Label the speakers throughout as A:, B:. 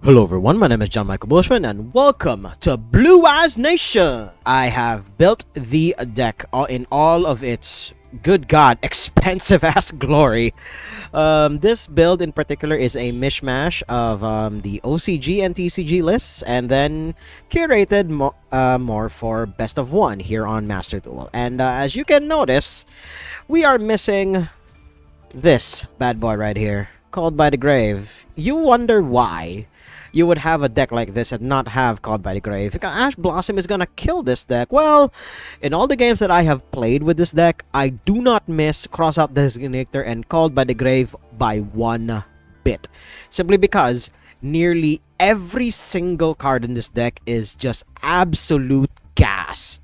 A: Hello everyone, my name is John Michael Bushman and welcome to Blue Eyes Nation! I have built the deck in all of its, good god, expensive ass glory. This build in particular is a mishmash of the OCG and TCG lists and then curated more for best of one here on Master Duel. And as you can notice, we are missing this bad boy right here, Called by the Grave. You wonder why you would have a deck like this and not have Called by the Grave. Ash Blossom is gonna kill this deck. Well, in all the games that I have played with this deck, I do not miss Crossout Designator and Called by the Grave by one bit. Simply because nearly every single card in this deck is just absolute gas.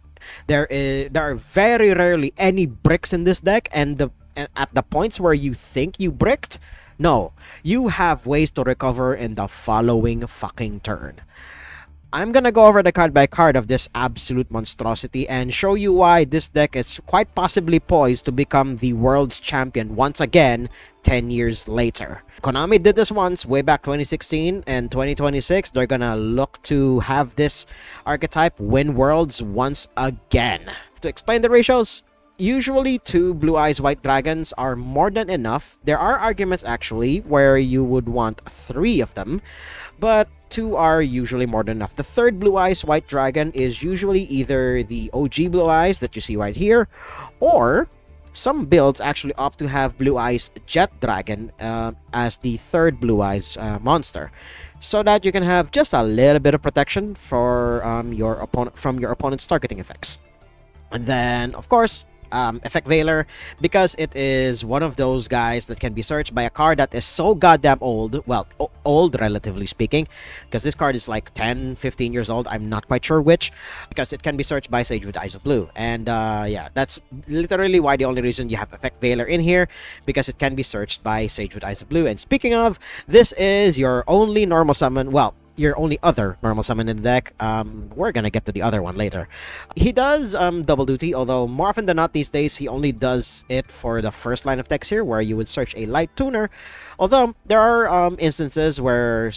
A: There are very rarely any bricks in this deck, and at the points where you think you bricked, no, you have ways to recover in the following fucking turn. I'm gonna go over the card by card of this absolute monstrosity and show you why this deck is quite possibly poised to become the world's champion once again 10 years later. Konami did this once way back 2016, and 2026 they're gonna look to have this archetype win worlds once again. To explain the ratios, usually 2 Blue Eyes White Dragons are more than enough. There are arguments actually where you would want 3 of them, but 2 are usually more than enough. The third Blue Eyes White Dragon is usually either the OG Blue Eyes that you see right here, or some builds actually opt to have Blue Eyes Jet Dragon as the third Blue Eyes monster, so that you can have just a little bit of protection for your opponent from your opponent's targeting effects. And then, of course, Effect Veiler, because it is one of those guys that can be searched by a card that is so goddamn old. Well, old relatively speaking, because this card is like 10, 15 years old. I'm not quite sure which, because it can be searched by Sage with Eyes of Blue. And yeah, that's literally why the only reason you have Effect Veiler in here, because it can be searched by Sage with Eyes of Blue. And speaking of, this is your only normal summon. Well, your only other normal summon in the deck. We're gonna get to the other one later. He does double duty, although more often than not these days he only does it for the first line of text here, where you would search a light tuner. Although there are instances where,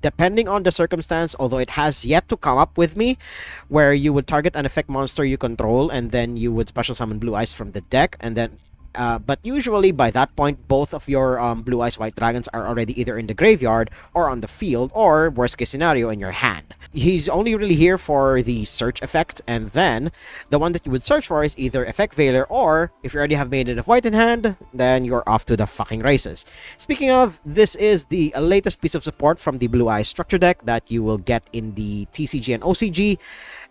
A: depending on the circumstance, although it has yet to come up with me, where you would target an effect monster you control and then you would special summon Blue Eyes from the deck, and then but usually by that point, both of your Blue Eyes White Dragons are already either in the graveyard or on the field, or worst case scenario, in your hand. He's only really here for the search effect, and then the one that you would search for is either Effect Veiler, or if you already have Maiden of White in hand, then you're off to the fucking races. Speaking of, this is the latest piece of support from the Blue Eyes structure deck that you will get in the TCG and OCG.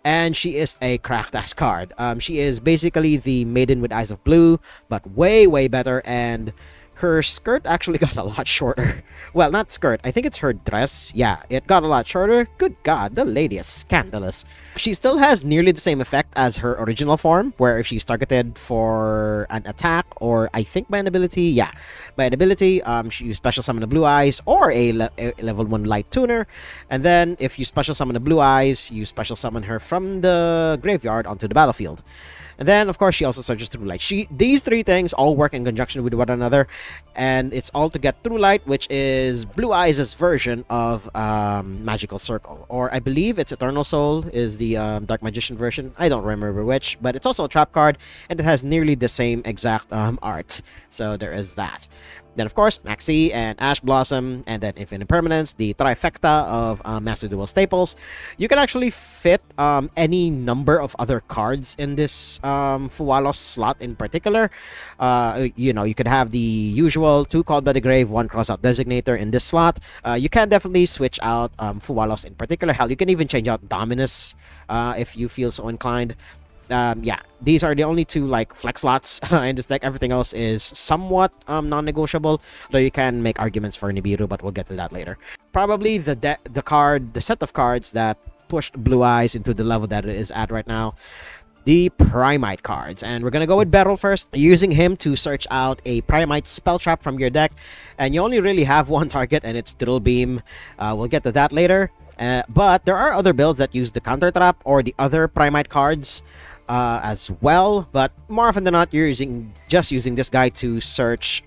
A: And she is a cracked ass card. She is basically the Maiden with Eyes of Blue, but way, way better, and her skirt actually got a lot shorter. Well, not skirt, I think it's her dress. Yeah, it got a lot shorter. Good god, the lady is scandalous. She still has nearly the same effect as her original form, where if she's targeted for an attack, or I think by an ability, yeah, by an ability, you special summon a Blue Eyes or a level 1 light tuner, and then if you special summon a Blue Eyes, you special summon her from the graveyard onto the battlefield. And then, of course, she also searches through light. These 3 things all work in conjunction with one another, and it's all to get through light, which is Blue Eyes' version of Magical Circle, or I believe it's Eternal Soul is the Dark Magician version. I don't remember which, but it's also a trap card, and it has nearly the same exact art. So there is that. Then, of course, Maxi and Ash Blossom, and then Infinite Permanence, the trifecta of Master Duel staples. You can actually fit any number of other cards in this Fuwalos slot in particular. You could have the usual 2 Called by the Grave, 1 Crossout Designator in this slot. You can definitely switch out Fuwalos in particular. Hell, you can even change out Dominus if you feel so inclined. Yeah, these are the only 2 like flex slots in this deck. Everything else is somewhat non-negotiable, though you can make arguments for Nibiru, but we'll get to that later. Probably the set of cards that pushed Blue Eyes into the level that it is at right now, the Primite cards. And we're gonna go with Beryl first, using him to search out a Primite spell trap from your deck, and you only really have one target, and it's Drill Beam. We'll get to that later. But there are other builds that use the counter trap or the other Primite cards. as well, but more often than not, you're using this guy to search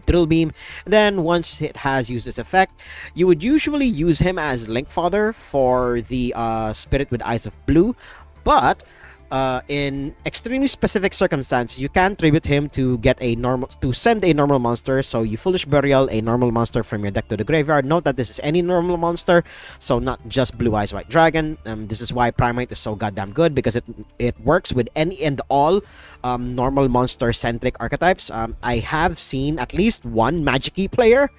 A: Drill Beam. Then once it has used its effect, you would usually use him as link fodder for the Spirit with Eyes of Blue, but in extremely specific circumstances, you can tribute him to send a normal monster. So you Foolish Burial a normal monster from your deck to the graveyard. Note that this is any normal monster, so not just Blue Eyes White Dragon. This is why Primate is so goddamn good, because it works with any and all normal monster centric archetypes. I have seen at least one Magic-y player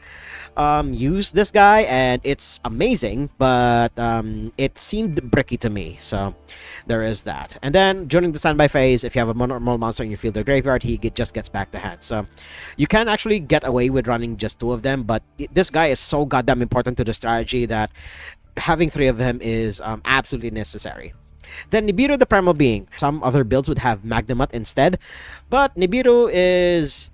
A: use this guy, and it's amazing, but it seemed bricky to me, so there is that. And then during the standby phase, if you have a normal monster in your field or graveyard, just gets back to hand. So you can actually get away with running just 2 of them, but this guy is so goddamn important to the strategy that having 3 of him is absolutely necessary. Then Nibiru the Primal Being. Some other builds would have Magnamut instead, but Nibiru is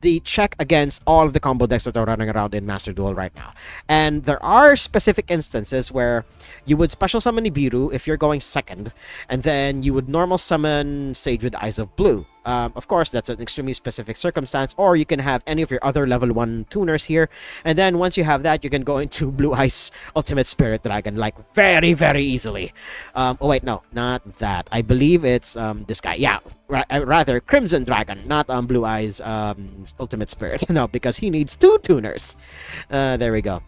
A: the check against all of the combo decks that are running around in Master Duel right now. And there are specific instances where you would special summon Nibiru if you're going second, and then you would normal summon Sage with Eyes of Blue. Of course, that's an extremely specific circumstance, or you can have any of your other level 1 tuners here, and then once you have that, you can go into Blue Eyes Ultimate Spirit Dragon, like, very, very easily. Oh wait, no, not that. I believe it's this guy. Yeah, rather Crimson Dragon, not Blue Eyes Ultimate Spirit. No, because he needs 2 tuners. There we go.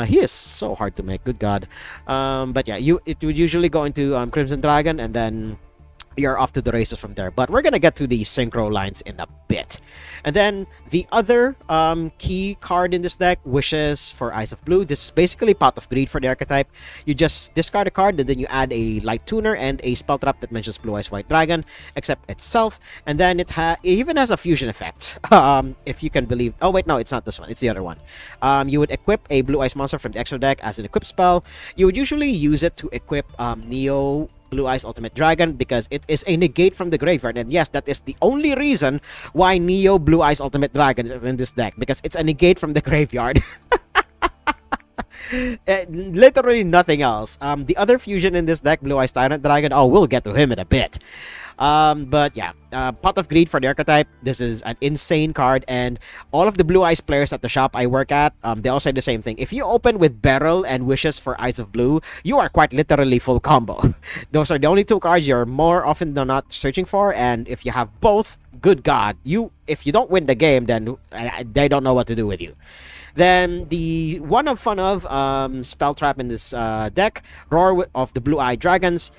A: He is so hard to make, good god. But yeah, it would usually go into Crimson Dragon, and then you're off to the races from there. But we're gonna get to the synchro lines in a bit. And then the other key card in this deck, Wishes for Eyes of Blue. This is basically Pot of Greed for the archetype. You just discard a card, and then you add a light tuner and a spell trap that mentions Blue Eyes White Dragon, except itself. And then it even has a fusion effect. If you can believe. Oh wait, no, it's not this one. It's the other one. You would equip a Blue Eyes monster from the extra deck as an equip spell. You would usually use it to equip Neo Blue Eyes Ultimate Dragon, because it is a negate from the graveyard. And yes, that is the only reason why Neo Blue Eyes Ultimate Dragon is in this deck, because it's a negate from the graveyard. Literally nothing else. The other fusion in this deck, Blue Eyes Tyrant Dragon, oh, we'll get to him in a bit. But yeah, Pot of Greed for the archetype. This is an insane card, and all of the Blue Eyes players at the shop I work at, they all say the same thing. If you open with Beryl and Wishes for Eyes of Blue, you are quite literally full combo. Those are the only 2 cards you're more often than not searching for, and if you have both, good god, if you don't win the game, then they don't know what to do with you. Then the one of fun of spell trap in this deck, Roar of the Blue Eye Dragons.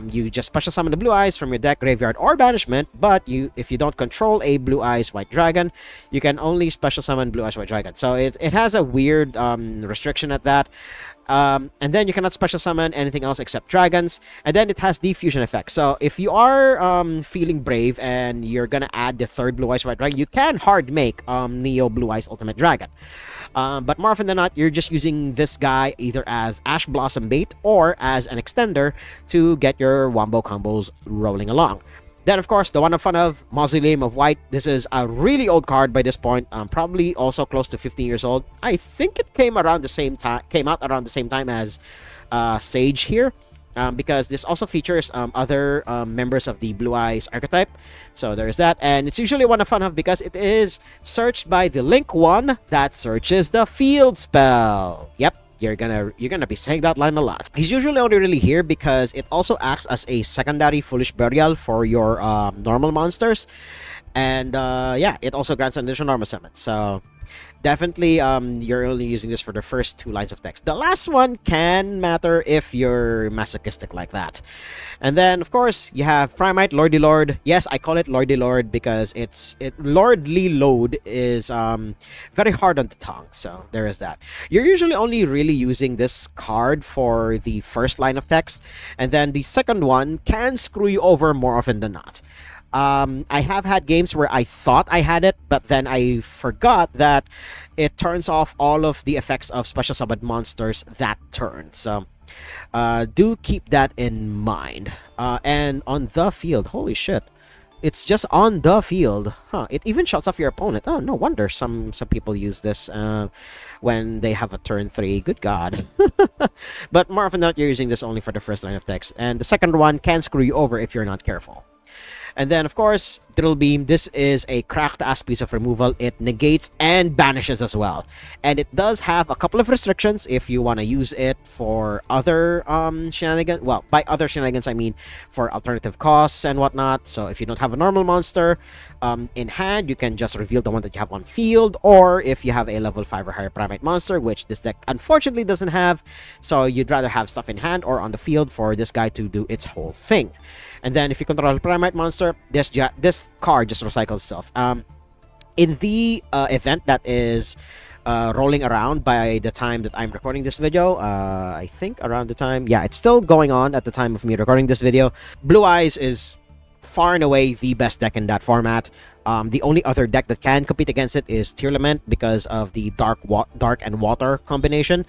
A: You just special summon the Blue Eyes from your deck, graveyard, or banishment, but if you don't control a Blue Eyes White Dragon, you can only special summon Blue Eyes White Dragon. So it has a weird restriction at that. And then you cannot special summon anything else except dragons. And then it has the fusion effect. So if you are feeling brave and you're gonna add the 3rd Blue Eyes White Dragon, you can hard make Neo Blue Eyes Ultimate Dragon. But more often than not, you're just using this guy either as Ash Blossom bait or as an extender to get your wombo combos rolling along. Then, of course, the one of fun of Mausoleum of White. This is a really old card by this point, probably also close to 15 years old. I think it came out around the same time as Sage here. Because this also features other members of the Blue Eyes archetype. So there's that. And it's usually one of fun of because it is searched by the Link 1 that searches the field spell. Yep. You're gonna be saying that line a lot. He's usually only really here because it also acts as a secondary Foolish Burial for your normal monsters. And yeah, it also grants an additional normal summon. So definitely you're only using this for the first 2 lines of text. The last one can matter if you're masochistic like that. And then of course you have Primate Lordy Lord. Yes, I call it Lordy Lord because lordly load is very hard on the tongue. So there is that. You're usually only really using this card for the first line of text, and then the second one can screw you over more often than not. I have had games where I thought I had it, but then I forgot that it turns off all of the effects of special summoned monsters that turn. So do keep that in mind. And on the field, holy shit. It's just on the field. Huh, it even shuts off your opponent. Oh, no wonder some people use this when they have a turn 3. Good god. But more often than not, you're using this only for the first line of text. And the second one can screw you over if you're not careful. And then, of course, Drill Beam. This is a cracked-ass piece of removal. It negates and banishes as well. And it does have a couple of restrictions if you want to use it for other shenanigans. Well, by other shenanigans, I mean for alternative costs and whatnot. So if you don't have a normal monster in hand, you can just reveal the one that you have on field. Or if you have a level 5 or higher Primate monster, which this deck unfortunately doesn't have, so you'd rather have stuff in hand or on the field for this guy to do its whole thing. And then if you control a Primate monster, this card just recycles itself. In the event that is rolling around by the time that I'm recording this video, I think around the time, yeah, it's still going on at the time of me recording this video. Blue Eyes is far and away the best deck in that format. The only other deck that can compete against it is Tear Lament because of the dark and water combination.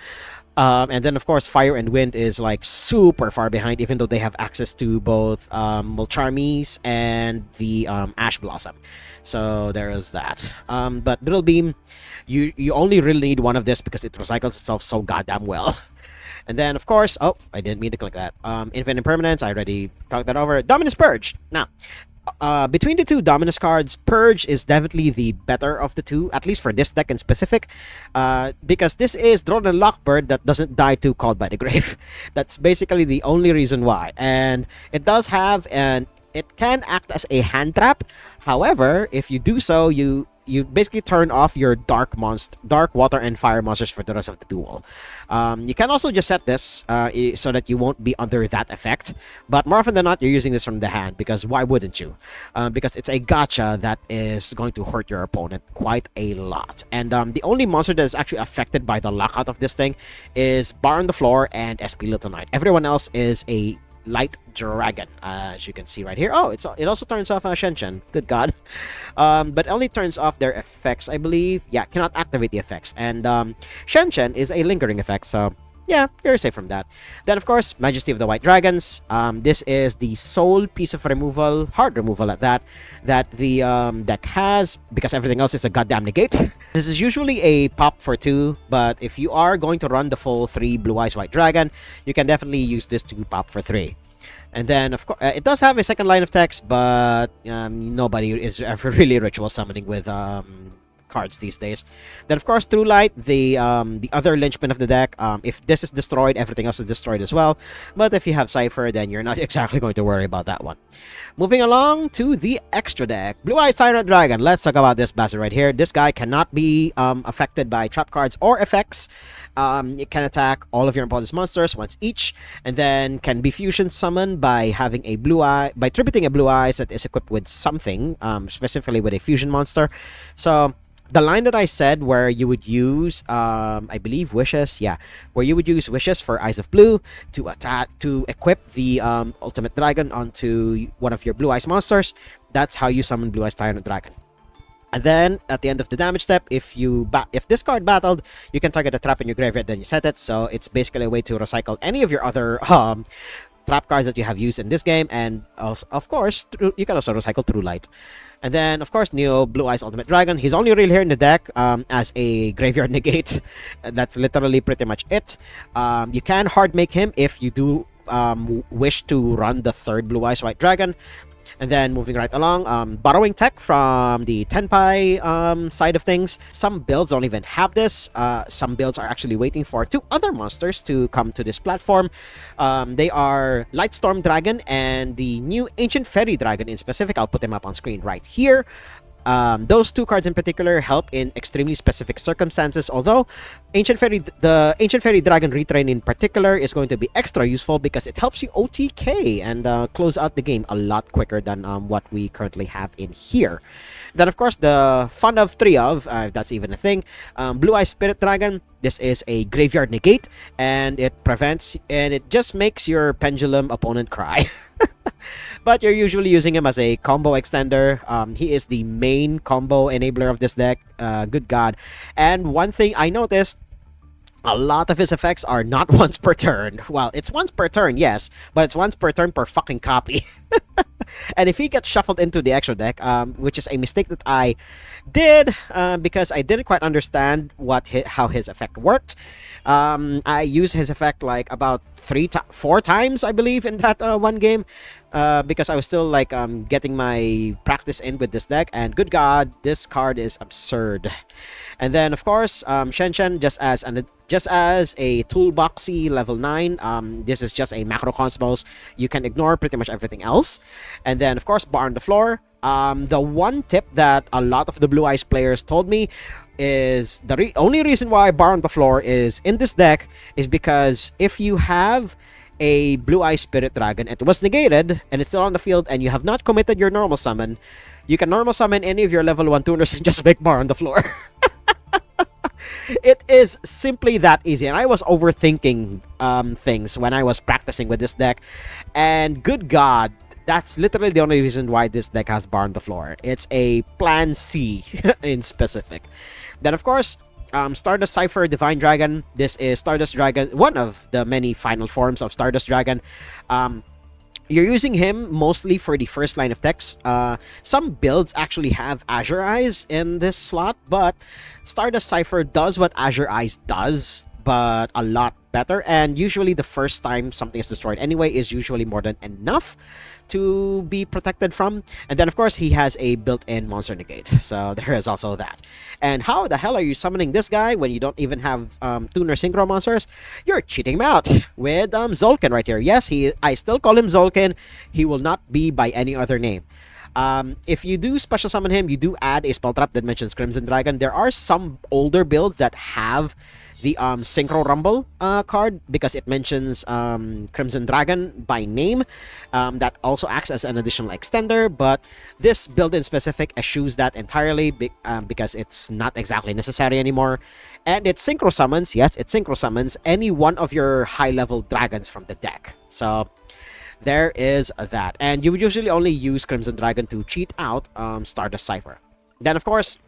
A: And then, of course, Fire and Wind is like super far behind, even though they have access to both Mulcharmies and the Ash Blossom. So there is that. But Drill Beam, you only really need one of this because it recycles itself so goddamn well. And then, of course, oh, I didn't mean to click that. Infinite Impermanence, I already talked that over. Dominus Purge. Now, between the two Dominus cards, Purge is definitely the better of the two, at least for this deck in specific, because this is Drone and Lockbird that doesn't die to Called by the Grave. That's basically the only reason why. And it does have it can act as a hand trap. However, if you do so, you basically turn off your dark water and fire monsters for the rest of the duel. You can also just set this so that you won't be under that effect, but more often than not you're using this from the hand, because why wouldn't you? Because it's a gotcha that is going to hurt your opponent quite a lot. And the only monster that is actually affected by the lockout of this thing is Bar on the Floor and SP Little Knight. Everyone else is a light dragon, as you can see right here. Oh, it also turns off Shen. Good god. But only turns off their effects, I believe. Yeah, cannot activate the effects. And Shen is a lingering effect, so yeah, you're safe from that. Then, of course, Majesty of the White Dragons. This is the sole piece of removal, hard removal at that the deck has, because everything else is a goddamn negate. This is usually a pop for 2, but if you are going to run the full 3 Blue Eyes White Dragon, you can definitely use this to pop for 3. And then, of course, it does have a second line of text, but nobody is ever really ritual summoning with cards these days. Then, of course, True Light, the other linchpin of the deck. If this is destroyed, everything else is destroyed as well. But if you have Cypher, then you're not exactly going to worry about that one. Moving along to the extra deck. Blue Eyes Tyrant Dragon. Let's talk about this bastard right here. This guy cannot be affected by trap cards or effects. It can attack all of your opponent's monsters once each, and then can be fusion summoned by having a by tributing a Blue Eyes that is equipped with something, specifically with a fusion monster. So the line that I said where you would use, I believe Wishes, yeah, where you would use Wishes for Eyes of Blue to equip the Ultimate Dragon onto one of your Blue Eyes monsters. That's how you summon Blue Eyes Tyrant Dragon. And then at the end of the damage step, if this card battled, you can target a trap in your graveyard, then you set it. So it's basically a way to recycle any of your other trap cards that you have used in this game, and also, of course, you can also recycle True Light. And then, of course, Neo Blue Eyes Ultimate Dragon. He's only really here in the deck as a graveyard negate. That's literally pretty much it. You can hard make him if you do wish to run the third Blue Eyes White Dragon. And then moving right along, borrowing tech from the Tenpai side of things. Some builds don't even have this. Some builds are actually waiting for 2 other monsters to come to this platform. They are Lightstorm Dragon and the new Ancient Fairy Dragon in specific. I'll put them up on screen right here. Those 2 cards in particular help in extremely specific circumstances, although the Ancient Fairy Dragon Retrain in particular is going to be extra useful because it helps you OTK and close out the game a lot quicker than what we currently have in here. Then, of course, the fun of 3 of, if that's even a thing, Blue Eye Spirit Dragon. This is a graveyard negate, and it just makes your pendulum opponent cry. But you're usually using him as a combo extender. He is the main combo enabler of this deck. Good god. And one thing I noticed, a lot of his effects are not once per turn. Well, it's once per turn, yes, but it's once per turn per fucking copy. And if he gets shuffled into the extra deck, which is a mistake that I did because I didn't quite understand how his effect worked. I used his effect like about 4 times, I believe, in that one game, because I was still like getting my practice in with this deck. And good God, this card is absurd. And then of course, Shen Shen, just as a toolboxy level 9. This is just a macro cosmos. You can ignore pretty much everything else. And then of course, Bar on the Floor. The one tip that a lot of the Blue Eyes players told me is the only reason why Bar on the Floor is in this deck is because if you have a Blue Eye Spirit Dragon and it was negated and it's still on the field and you have not committed your normal summon, you can normal summon any of your level 1 tuners and just make Bar on the Floor. It is simply that easy, and I was overthinking things when I was practicing with this deck, and good God, that's literally the only reason why this deck has Bar on the Floor. It's a Plan C in specific. Then, of course, Stardust Cypher Divine Dragon. This is Stardust Dragon, one of the many final forms of Stardust Dragon. You're using him mostly for the first line of text. Some builds actually have Azure Eyes in this slot, but Stardust Cypher does what Azure Eyes does, but a lot better. And usually the first time something is destroyed anyway is usually more than enough to be protected from. And then of course he has a built-in monster negate, so there is also that. And how the hell are you summoning this guy when you don't even have tuner synchro monsters? You're cheating him out with Zolkin right here. Yes, I still call him Zolkin. He will not be by any other name. If you do special summon him, you do add a spell trap that mentions Crimson Dragon. There are some older builds that have the Synchro Rumble card because it mentions Crimson Dragon by name. That also acts as an additional extender, but this build in specific eschews that entirely because it's not exactly necessary anymore. And it synchro summons, yes, it synchro summons any one of your high-level dragons from the deck. So there is that. And you would usually only use Crimson Dragon to cheat out Stardust Cypher. Then, of course,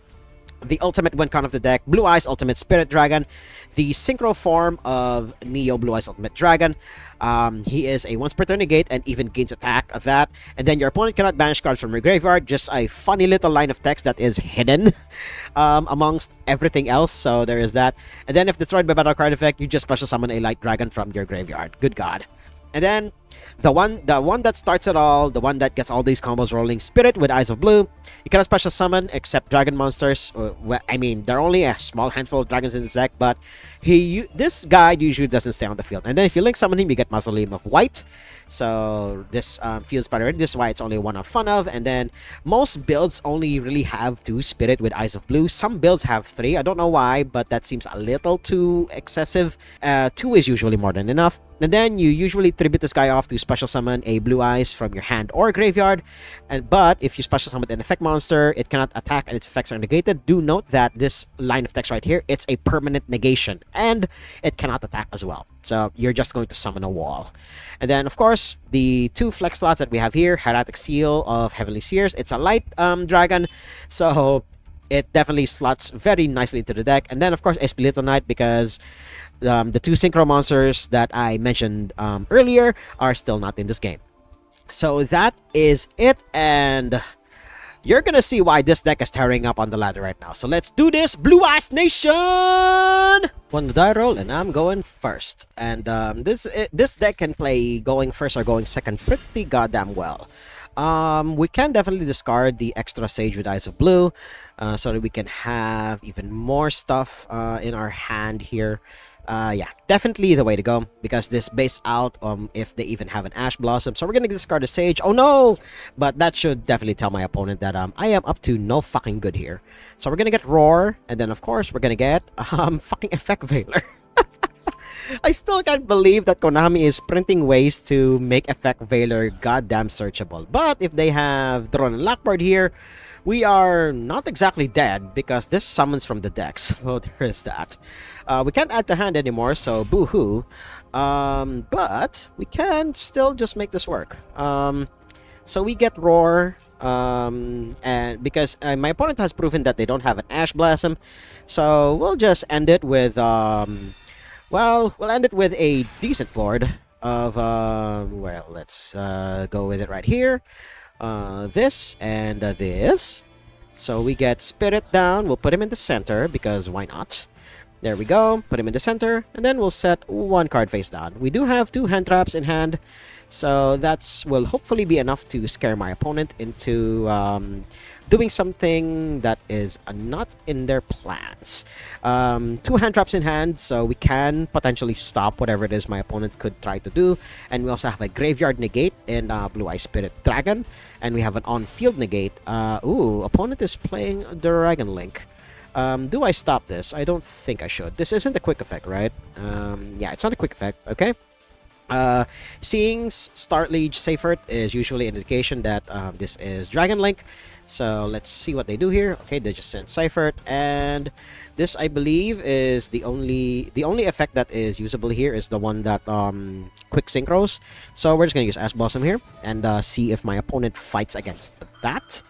A: the ultimate win con of the deck, Blue Eyes Ultimate Spirit Dragon, the synchro form of Neo Blue Eyes Ultimate Dragon. He is a once per turn negate and even gains attack of that. And then your opponent cannot banish cards from your graveyard. Just a funny little line of text that is hidden amongst everything else. So there is that. And then if destroyed by battle card effect, you just special summon a light dragon from your graveyard. Good God. And then the one that starts it all, the one that gets all these combos rolling, Spirit with Eyes of Blue. You cannot special summon except dragon monsters. I mean, there are only a small handful of dragons in this deck, but this guy usually doesn't stay on the field. And then if you link summon him, you get Mausoleum of White. So this feels better. This is why it's only one of fun of. And then most builds only really have 2 Spirit with Eyes of Blue. Some builds have 3. I don't know why, but that seems a little too excessive. 2 is usually more than enough. And then you usually tribute this guy off to special summon a Blue Eyes from your hand or graveyard. But if you special summon an effect monster, it cannot attack and its effects are negated. Do note that this line of text right here, it's a permanent negation and it cannot attack as well. So you're just going to summon a wall. And then of course, the 2 flex slots that we have here, Hieratic Seal of Heavenly Spheres. It's a light dragon, so it definitely slots very nicely into the deck. And then of course, Espiritu Knight, because the 2 synchro monsters that I mentioned earlier are still not in this game. So that is it, and you're gonna see why this deck is tearing up on the ladder right now. So let's do this, Blue Eyes Nation! One die roll, and I'm going first. And this deck can play going first or going second pretty goddamn well. We can definitely discard the extra Sage with Eyes of Blue, so that we can have even more stuff in our hand here. Yeah, definitely the way to go, because this base out if they even have an Ash Blossom. So we're gonna discard a Sage. Oh no! But that should definitely tell my opponent that I am up to no fucking good here. So we're gonna get Roar, and then of course we're gonna get fucking Effect Veiler. I still can't believe that Konami is printing ways to make Effect Veiler goddamn searchable. But if they have Drone and Lockboard here, we are not exactly dead, because this summons from the decks. So there is that. We can't add to hand anymore, so boo-hoo. But we can still just make this work. So we get Roar, and because my opponent has proven that they don't have an Ash Blossom, so we'll just end it with, well, we'll end it with a decent board of, well, let's go with it right here. This and this. So we get Spirit down. We'll put him in the center, because why not? There we go. Put him in the center, and then we'll set one card face down. We do have two hand traps in hand, so that's will hopefully be enough to scare my opponent into doing something that is not in their plans. Two hand traps in hand, so we can potentially stop whatever it is my opponent could try to do. And we also have a graveyard negate in Blue Eye Spirit Dragon, and we have an on-field negate. Opponent is playing Dragon Link. Do I stop this? I don't think I should. This isn't a quick effect, right? Yeah, it's not a quick effect. Okay. Seeing Starliege Seifert is usually an indication that this is Dragon Link. So let's see what they do here. Okay, they just sent Seifert, and this I believe is the only effect that is usable here is the one that quick synchros. So we're just gonna use Ash Blossom here and see if my opponent fights against that.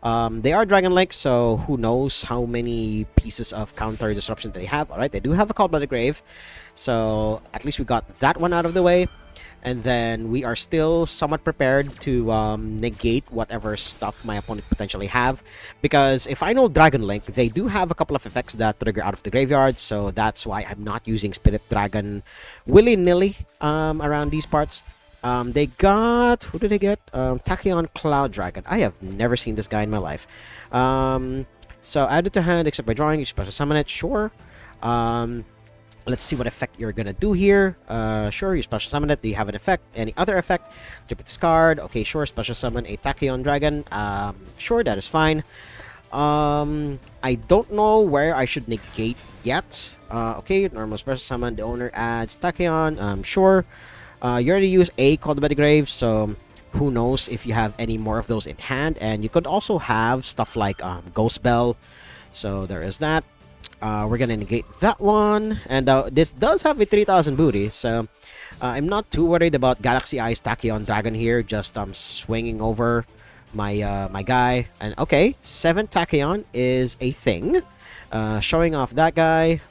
A: They are Dragon Link, so who knows how many pieces of counter disruption they have. Alright, they do have a Call by the Grave, so at least we got that one out of the way. And then we are still somewhat prepared to negate whatever stuff my opponent potentially have. Because if I know Dragon Link, they do have a couple of effects that trigger out of the graveyard, so that's why I'm not using Spirit Dragon willy-nilly around these parts. They got... Who did they get? Tachyon Cloud Dragon. I have never seen this guy in my life. So add it to hand except by drawing. You special summon it. Sure. Let's see what effect you're gonna do here. Sure, you special summon it. Do you have an effect? Any other effect? Tribute this card. Okay, sure. Special summon a Tachyon Dragon. Sure, that is fine. I don't know where I should negate yet. Okay, normal special summon. The owner adds Tachyon. Sure. You already use a Call by the Grave, so who knows if you have any more of those in hand. And you could also have stuff like Ghost Bell. So there is that. We're gonna negate that one. And this does have a 3000 booty, so I'm not too worried about Galaxy Eyes Tachyon Dragon here. Just swinging over my my guy. And okay, 7 Tachyon is a thing. Showing off that guy.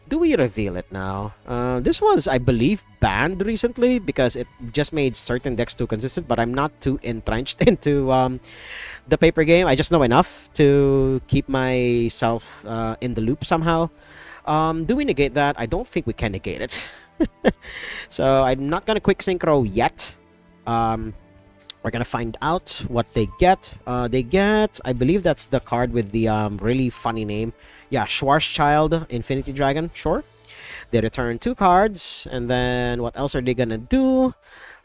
A: Do we reveal it now? This was, I believe, banned recently because it just made certain decks too consistent, but I'm not too entrenched into the paper game. I just know enough to keep myself in the loop somehow. Do we negate that? I don't think we can negate it. So I'm not gonna quick synchro yet. We're gonna find out what they get. They get, I believe that's the card with the really funny name. Yeah, Schwarzschild, Infinity Dragon. Sure. They return 2 cards, and then what else are they gonna do?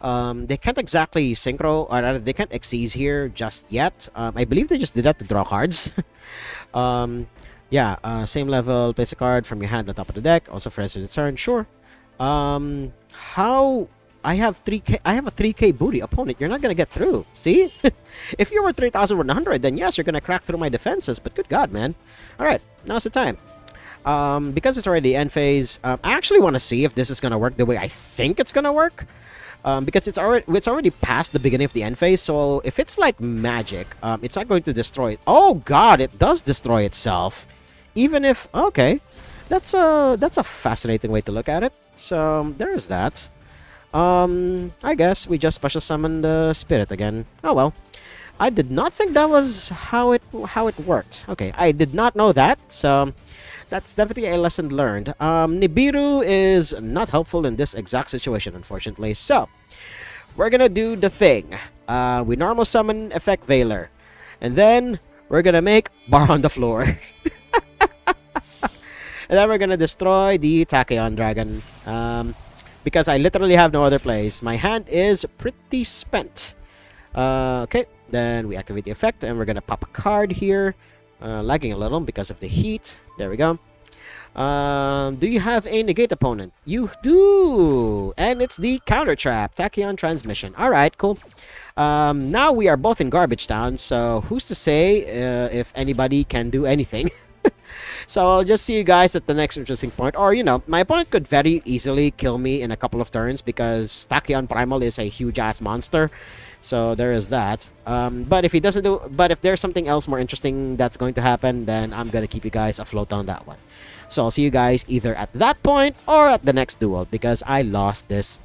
A: They can't exactly synchro, or rather, they can't exceed here just yet. I believe they just did that to draw cards. Yeah, same level, place a card from your hand on top of the deck. Also for the turn. Sure. How... I have 3k. I have a 3k booty opponent. You're not gonna get through. See, if you were 3,100, then yes, you're gonna crack through my defenses. But good God, man! All right, now's the time. Because it's already end phase. I actually want to see if this is gonna work the way I think it's gonna work. Because it's already past the beginning of the end phase. So if it's like magic, it's not going to destroy it. Oh God, it does destroy itself. Even if that's a fascinating way to look at it. So there's that. I guess we just special summon the spirit again. Oh well. I did not think that was how it worked. Okay, I did not know that, so that's definitely a lesson learned. Nibiru is not helpful in this exact situation, unfortunately. So we're gonna do the thing. We normal summon Effect Veiler, and then we're gonna make Bar on the Floor. And then we're gonna destroy the Tachyon Dragon. Because I literally have no other plays. My hand is pretty spent. Okay, then we activate the effect, and we're gonna pop a card here. Lagging a little because of the heat. There we go. Do you have a negate opponent? You do! And it's the Counter Trap, Tachyon Transmission. Alright, cool. Now we are both in Garbage Town, so who's to say if anybody can do anything? So I'll just see you guys at the next interesting point. Or, you know, my opponent could very easily kill me in a couple of turns because Tachyon Primal is a huge-ass monster. So there is that. But if he doesn't do... But if there's something else more interesting that's going to happen, then I'm going to keep you guys afloat on that one. So I'll see you guys either at that point or at the next duel because I lost this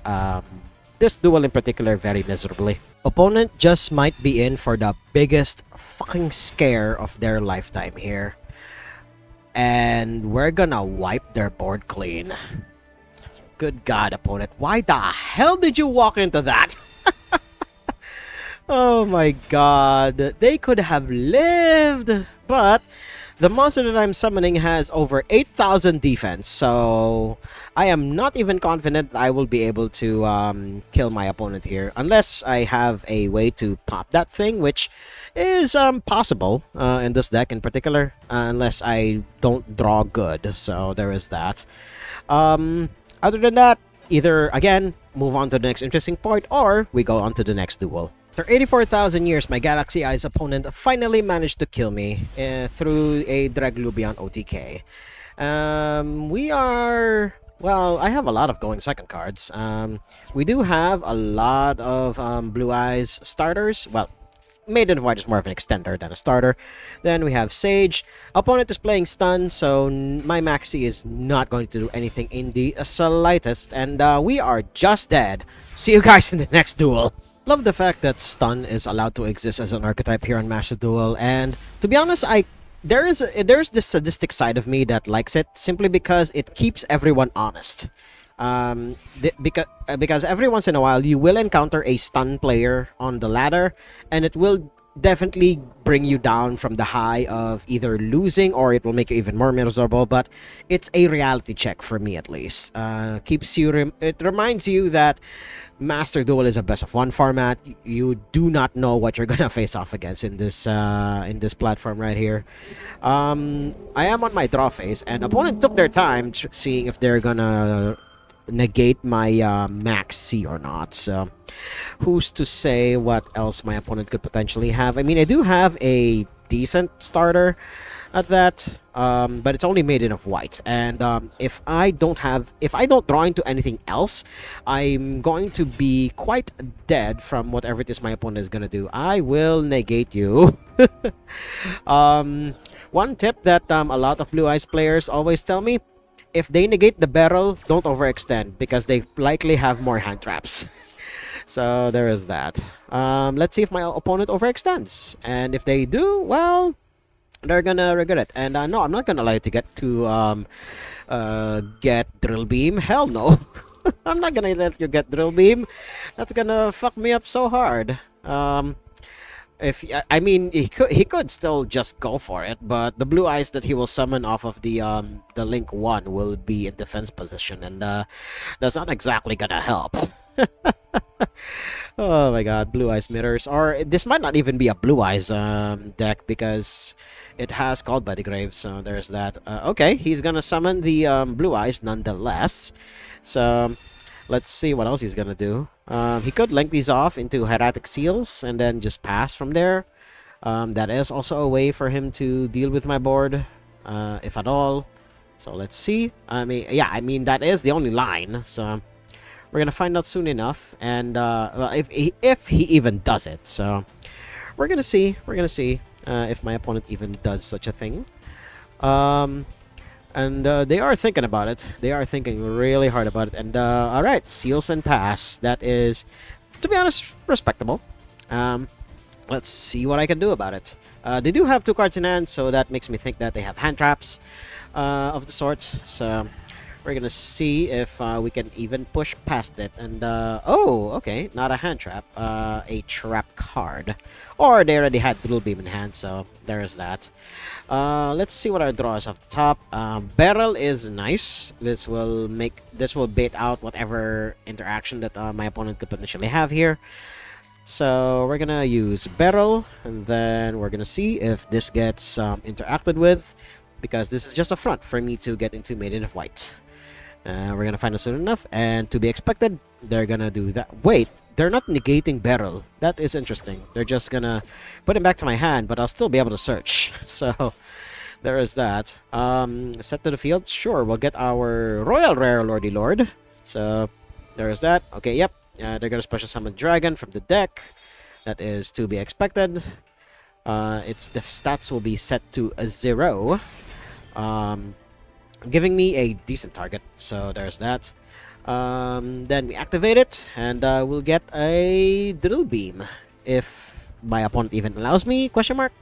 A: this duel in particular very miserably. Opponent just might be in for the biggest fucking scare of their lifetime here. And we're gonna wipe their board clean. Good God, opponent. Why the hell did you walk into that? Oh my God. They could have lived. But the monster that I'm summoning has over 8,000 defense. So I am not even confident I will be able to kill my opponent here. Unless I have a way to pop that thing, which is possible in this deck in particular. Unless I don't draw good. So there is that. Other than that, either, again, move on to the next interesting point, or we go on to the next duel. After 84,000 years, my Galaxy Eyes opponent finally managed to kill me through a Draglubion OTK. We are... Well, I have a lot of going second cards. We do have a lot of Blue Eyes starters. Well, Maiden of White is more of an extender than a starter. Then we have Sage. Opponent is playing stun, so my Maxi is not going to do anything in the slightest. And we are just dead. See you guys in the next duel. Love the fact that stun is allowed to exist as an archetype here on Master Duel. And to be honest, there's this sadistic side of me that likes it simply because it keeps everyone honest. Because every once in a while you will encounter a stun player on the ladder, and it will definitely bring you down from the high of either losing, or it will make you even more miserable. But it's a reality check for me, at least. It reminds you that Master Duel is a best of one format. You do not know what you're gonna face off against in this platform right here. I am on my draw phase, and opponent took their time seeing if they're gonna negate my max C or not. So who's to say what else my opponent could potentially have? I mean, I do have a decent starter at that, but it's only Maiden of White, and if I don't draw into anything else, I'm going to be quite dead from whatever it is my opponent is gonna do. I will negate you. One tip that a lot of Blue Eyes players always tell me: if they negate the barrel, don't overextend, because they likely have more hand traps. So there is that. Let's see if my opponent overextends, and if they do, well, they're gonna regret it. And no, I'm not gonna allow you to get Drill Beam. Hell no. I'm not gonna let you get Drill Beam. That's gonna fuck me up so hard. I mean, he could still just go for it, but the Blue Eyes that he will summon off of the Link 1 will be in defense position, and that's not exactly gonna help. Oh my God, Blue Eyes Mirrors. Or this might not even be a Blue Eyes deck, because it has Called by the Grave, so there's that. Okay, he's gonna summon the Blue Eyes nonetheless. So let's see what else he's gonna do. He could link these off into Hieratic Seals and then just pass from there. That is also a way for him to deal with my board, if at all. So let's see. I mean that is the only line. So we're gonna find out soon enough. And well, if he even does it, so we're gonna see. We're gonna see if my opponent even does such a thing. And they are thinking about it. They are thinking really hard about it. And alright, Seals and Pass. That is, to be honest, respectable. Let's see what I can do about it. They do have 2 cards in hand, so that makes me think that they have hand traps of the sort. So we're gonna see if we can even push past it. And oh, okay, not a hand trap, a trap card. Or they already had Drill Beam in hand, so there's that. Let's see what our draw is off the top. Barrel is nice. This will bait out whatever interaction that my opponent could potentially have here. So we're gonna use Barrel, and then we're gonna see if this gets interacted with, because this is just a front for me to get into Maiden of White. We're gonna find out soon enough, and to be expected, they're gonna do that. Wait, they're not negating Barrel. That is interesting. They're just gonna put him back to my hand, but I'll still be able to search. So there is that. Set to the field. Sure, we'll get our Royal Rare Lordy Lord. So there is that. Okay, yep. They're gonna special summon Dragon from the deck. That is to be expected. Its stats will be set to a 0. Giving me a decent target. So there's that. Then we activate it, and we'll get a Drill Beam if my opponent even allows me, question mark.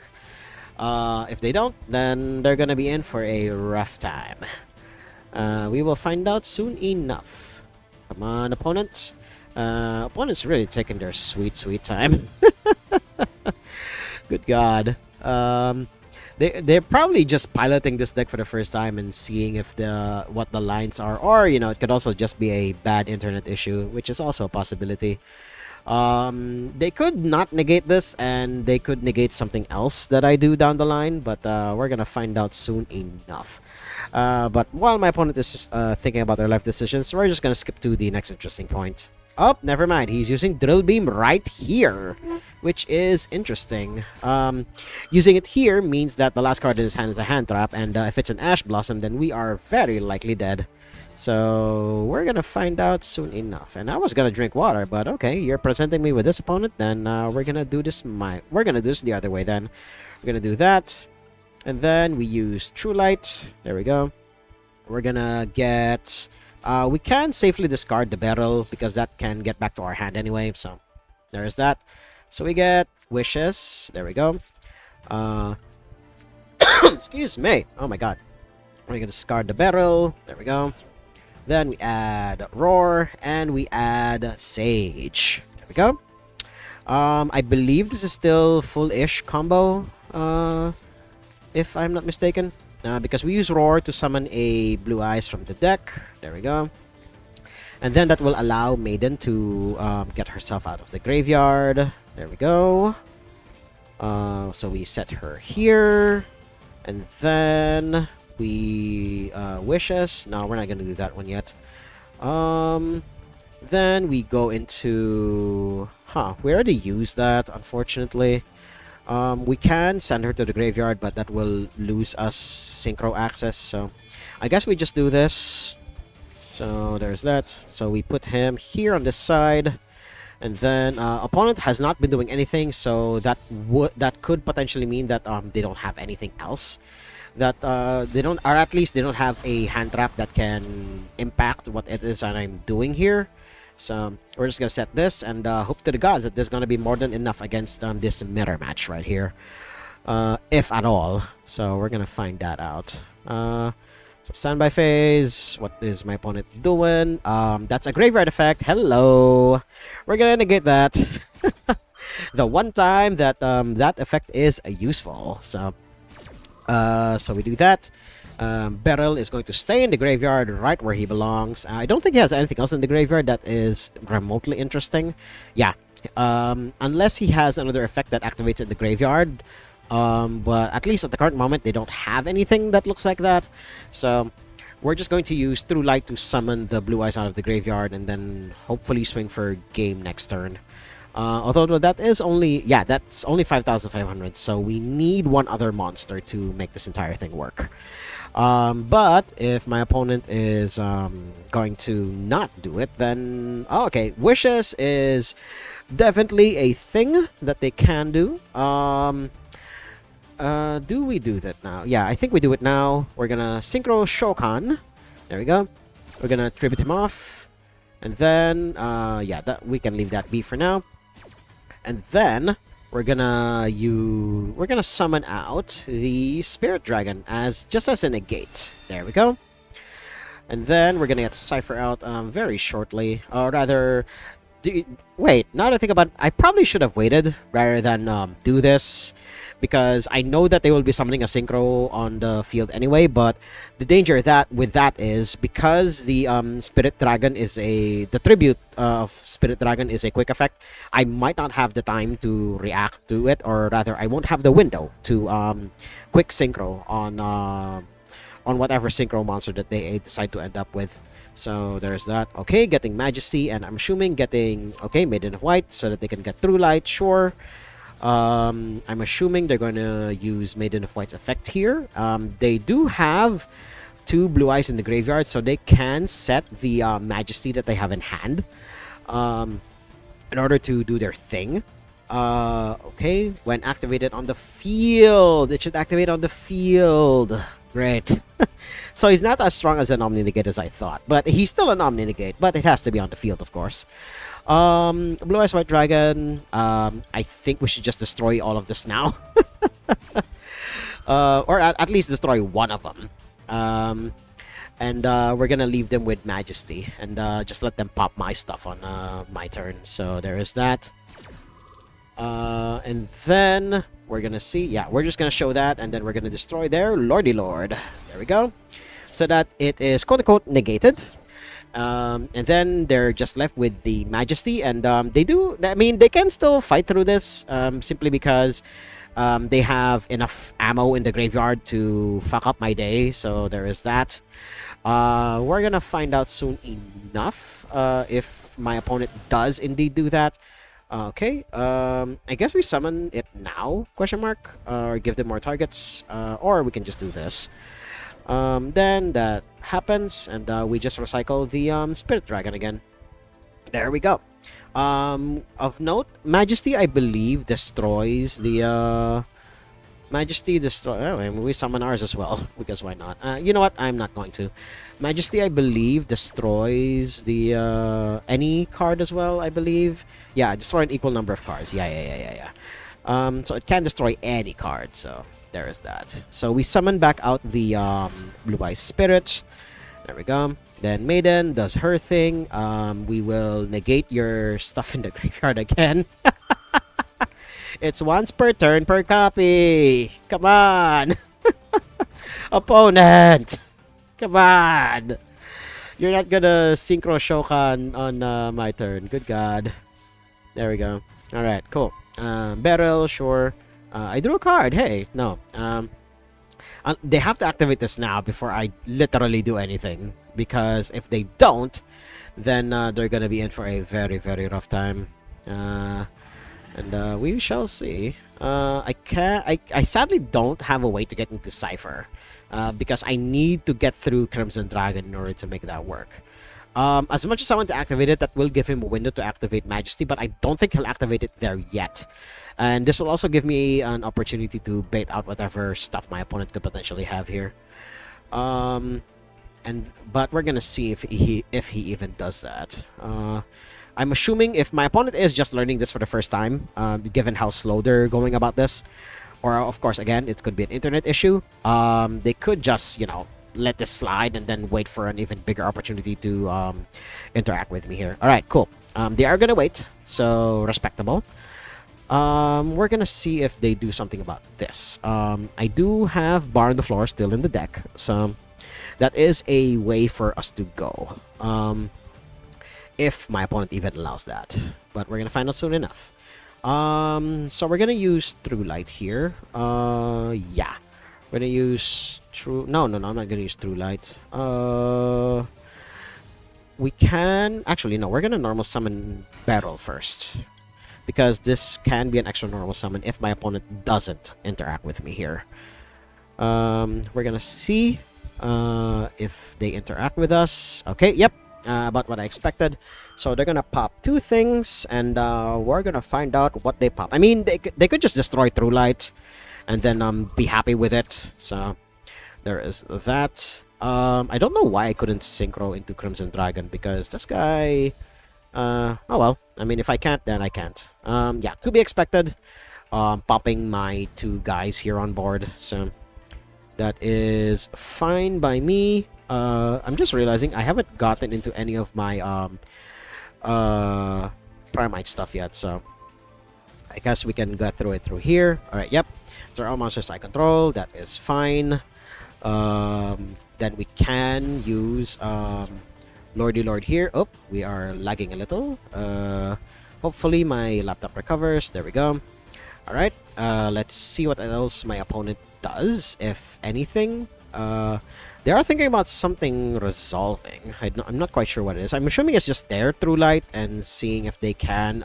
A: If they don't, then they're gonna be in for a rough time. We will find out soon enough. Come on, opponents. Opponents really taking their sweet, sweet time. Good God. They're probably just piloting this deck for the first time and seeing if what the lines are, or it could also just be a bad internet issue, which is also a possibility. They could not negate this, and they could negate something else that I do down the line, but we're gonna find out soon enough. But while my opponent is thinking about their life decisions, we're just gonna skip to the next interesting point. Oh, never mind. He's using Drill Beam right here, which is interesting. Using it here means that the last card in his hand is a hand trap, and if it's an Ash Blossom, then we are very likely dead. So we're gonna find out soon enough. And I was gonna drink water, but okay, you're presenting me with this opponent, then we're gonna do this the other way. Then we're gonna do that, and then we use True Light. There we go. We're gonna get. We can safely discard the barrel because that can get back to our hand anyway. So there's that. So we get Wishes. There we go. Excuse me. Oh my God. We're gonna discard the barrel. There we go. Then we add Roar, and we add Sage. There we go. I believe this is still full-ish combo, if I'm not mistaken. Because we use Roar to summon a Blue Eyes from the deck. There we go. And then that will allow Maiden to get herself out of the graveyard. There we go. So we set her here. And then we Wishes. No, we're not going to do that one yet. Then we go into... we already used that, unfortunately. We can send her to the graveyard, but that will lose us synchro access. So I guess we just do this. So there's that. So we put him here on this side. And then opponent has not been doing anything, so that could potentially mean that they don't have anything else. That they don't, or at least they don't have a hand trap that can impact what it is that I'm doing here. So we're just gonna set this and hope to the gods that there's gonna be more than enough against this mirror match right here, if at all. So we're gonna find that out. So standby phase. What is my opponent doing? That's a graveyard effect. Hello. We're gonna negate that. The one time that that effect is useful. So we do that. Beryl is going to stay in the graveyard right where he belongs. I don't think he has anything else in the graveyard that is remotely interesting. Yeah, unless he has another effect that activates in the graveyard. But at least at the current moment, they don't have anything that looks like that. So we're just going to use True Light to summon the Blue Eyes out of the graveyard and then hopefully swing for game next turn. Although that is only... yeah, that's only 5,500, so we need one other monster to make this entire thing work. But if my opponent is going to not do it, then... oh, okay, Wishes is definitely a thing that they can do. Do we do that now? Yeah, I think we do it now. We're gonna Synchro Shokan. There we go. We're gonna tribute him off. And then, yeah, we can leave that be for now. And then we're gonna summon out the Spirit Dragon just as a negate. There we go. And then we're gonna get Cypher out very shortly. Or rather, wait. Now that I think about it, I probably should have waited rather than do this, because I know that they will be summoning a synchro on the field anyway. But the danger with that is because the Spirit Dragon is the tribute of Spirit Dragon is a quick effect. I might not have the time to react to it, or rather, I won't have the window to quick synchro on whatever synchro monster that they decide to end up with. So there's that. Okay, getting Majesty, and I'm assuming getting Maiden of White so that they can get True Light. Sure. I'm assuming they're going to use Maiden of White's effect here. They do have 2 Blue Eyes in the graveyard, so they can set the Majesty that they have in hand in order to do their thing. Okay, when activated on the field, it should activate on the field. Great. So he's not as strong as an Omni-Negate as I thought, but he's still an Omni-Negate, but it has to be on the field, of course. Blue Eyes White Dragon. I think we should just destroy all of this now. Or at least destroy one of them. And we're gonna leave them with Majesty and just let them pop my stuff on my turn. So there is that. And then we're gonna see. Yeah, we're just gonna show that, and then we're gonna destroy their Lordy Lord. There we go. So that it is quote unquote negated. And then they're just left with the Majesty, and they do. I mean, they can still fight through this simply because they have enough ammo in the graveyard to fuck up my day. So there is that. We're gonna find out soon enough if my opponent does indeed do that. Okay, I guess we summon it now, question mark, or give them more targets, or we can just do this. Then that happens, and we just recycle the Spirit Dragon again. There we go. Of note, Majesty, I believe, destroys the Majesty destroy. Oh, and we summon ours as well because why not? You know what? I'm not going to. Majesty, I believe, destroys the any card as well. I believe. Yeah, destroy an equal number of cards. Yeah. So it can destroy any card. So there is that. So we summon back out the Blue Eyes Spirit. There we go. Then Maiden does her thing. We will negate your stuff in the graveyard again. It's once per turn per copy. Come on. Opponent. Come on. You're not gonna synchro Shokan on my turn. Good God. There we go. Alright, cool. Beryl, sure. I drew a card. Hey, no. They have to activate this now before I literally do anything. Because if they don't, then they're gonna be in for a very, very rough time. And we shall see. I sadly don't have a way to get into Cypher. Because I need to get through Crimson Dragon in order to make that work. As much as I want to activate it, that will give him a window to activate Majesty, but I don't think he'll activate it there yet. And this will also give me an opportunity to bait out whatever stuff my opponent could potentially have here. But we're gonna see if he even does that. I'm assuming if my opponent is just learning this for the first time, given how slow they're going about this, or of course, again, it could be an internet issue, they could just, you know, let this slide and then wait for an even bigger opportunity to interact with me here. Alright, cool. They are gonna wait, so respectable. We're gonna see if they do something about this. I do have Bar on the Floor still in the deck, so that is a way for us to go. If my opponent even allows that. But we're gonna find out soon enough. So we're gonna use True Light here. Yeah. We're gonna use True... No, I'm not gonna use True Light. We can... Actually, no. We're gonna normal summon Beryl first. Because this can be an extra normal summon if my opponent doesn't interact with me here. We're gonna see if they interact with us. Okay, yep. About what I expected. So they're gonna pop two things, and we're gonna find out what they pop. I mean, they could just destroy True Light, and then be happy with it. So there is that. I don't know why I couldn't synchro into Crimson Dragon, because this guy... oh well. I mean, if I can't, then I can't. Yeah, to be expected. Popping my two guys here on board. So that is fine by me. I'm just realizing I haven't gotten into any of my Primite stuff yet, so I guess we can go through it through here. Alright, yep. So all monsters I control, that is fine. Then we can use Lordy Lord here. Oh, we are lagging a little. Hopefully my laptop recovers. There we go. Alright, let's see what else my opponent does, if anything. They are thinking about something resolving. I'm not quite sure what it is. I'm assuming it's just their True Light and seeing if they can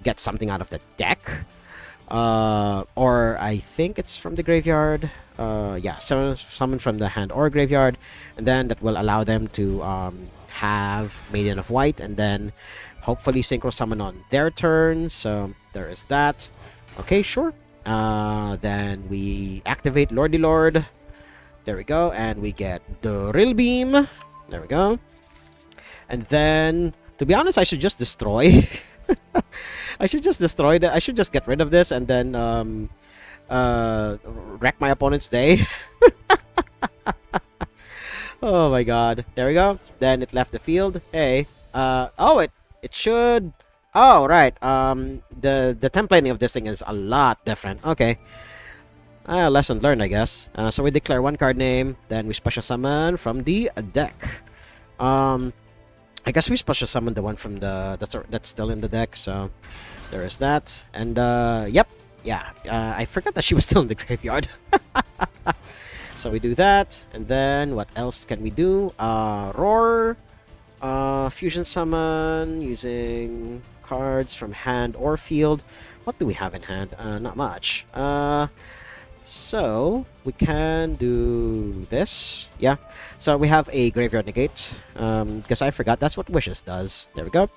A: get something out of the deck. Or I think it's from the graveyard. Yeah, summon from the hand or graveyard. And then that will allow them to have Maiden of White. And then hopefully synchro summon on their turn. So there is that. Okay, sure. Then we activate Lordy Lord. There we go, and we get the Rill Beam. There we go. And then, to be honest, I should just destroy. I should just destroy that. I should just get rid of this, and then uh, wreck my opponent's day. Oh my god. There we go. Then it left the field. Hey. Oh, it should. Oh, right. The templating of this thing is a lot different. Okay. Lesson learned, I guess. So we declare one card name, then we special summon from the deck. I guess we special summon the one from the that's still in the deck. So there is that. And yep, yeah. I forgot that she was still in the graveyard. So we do that, and then what else can we do? Roar, fusion summon using cards from hand or field. What do we have in hand? Not much. So we can do this. Yeah. So we have a graveyard negate. Because I forgot that's what Wishes does. There we go.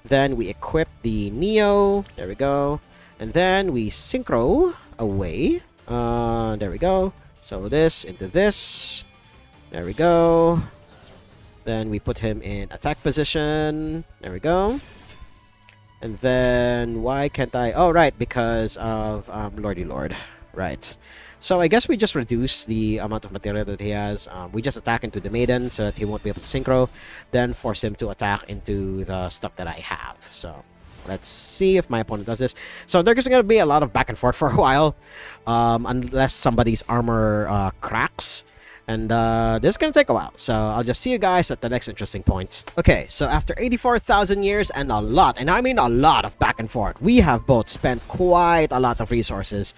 A: Then we equip the Neo. There we go. And then we synchro away. There we go. So this into this. There we go. Then we put him in attack position. There we go. And then why can't I? Oh, right, because of Lordy Lord. Right. So I guess we just reduce the amount of material that he has. We just attack into the Maiden so that he won't be able to synchro. Then force him to attack into the stuff that I have. So let's see if my opponent does this. So there's going to be a lot of back and forth for a while. Unless somebody's armor cracks. And this is going to take a while. So I'll just see you guys at the next interesting point. Okay, so after 84,000 years and a lot, and I mean a lot of back and forth, we have both spent quite a lot of resources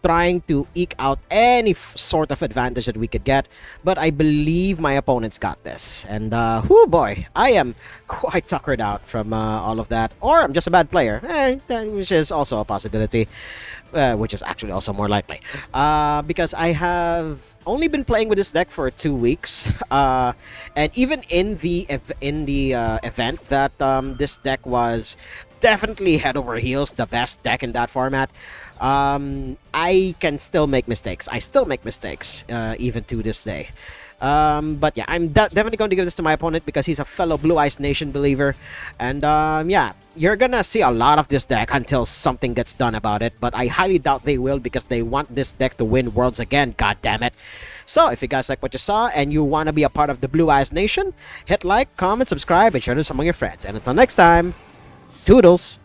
A: trying to eke out any sort of advantage that we could get, but I believe my opponent's got this. And whoo boy, I am quite tuckered out from all of that, or I'm just a bad player, which is also a possibility, which is actually also more likely, because I have only been playing with this deck for 2 weeks, and even in the event that this deck was definitely head over heels the best deck in that format, I can still make mistakes. I still make mistakes, even to this day. But yeah, I'm definitely going to give this to my opponent because he's a fellow Blue Eyes Nation believer. And yeah, you're gonna see a lot of this deck until something gets done about it. But I highly doubt they will because they want this deck to win Worlds again, god damn it. So if you guys like what you saw and you want to be a part of the Blue Eyes Nation, hit like, comment, subscribe, and share this among your friends. And until next time, toodles!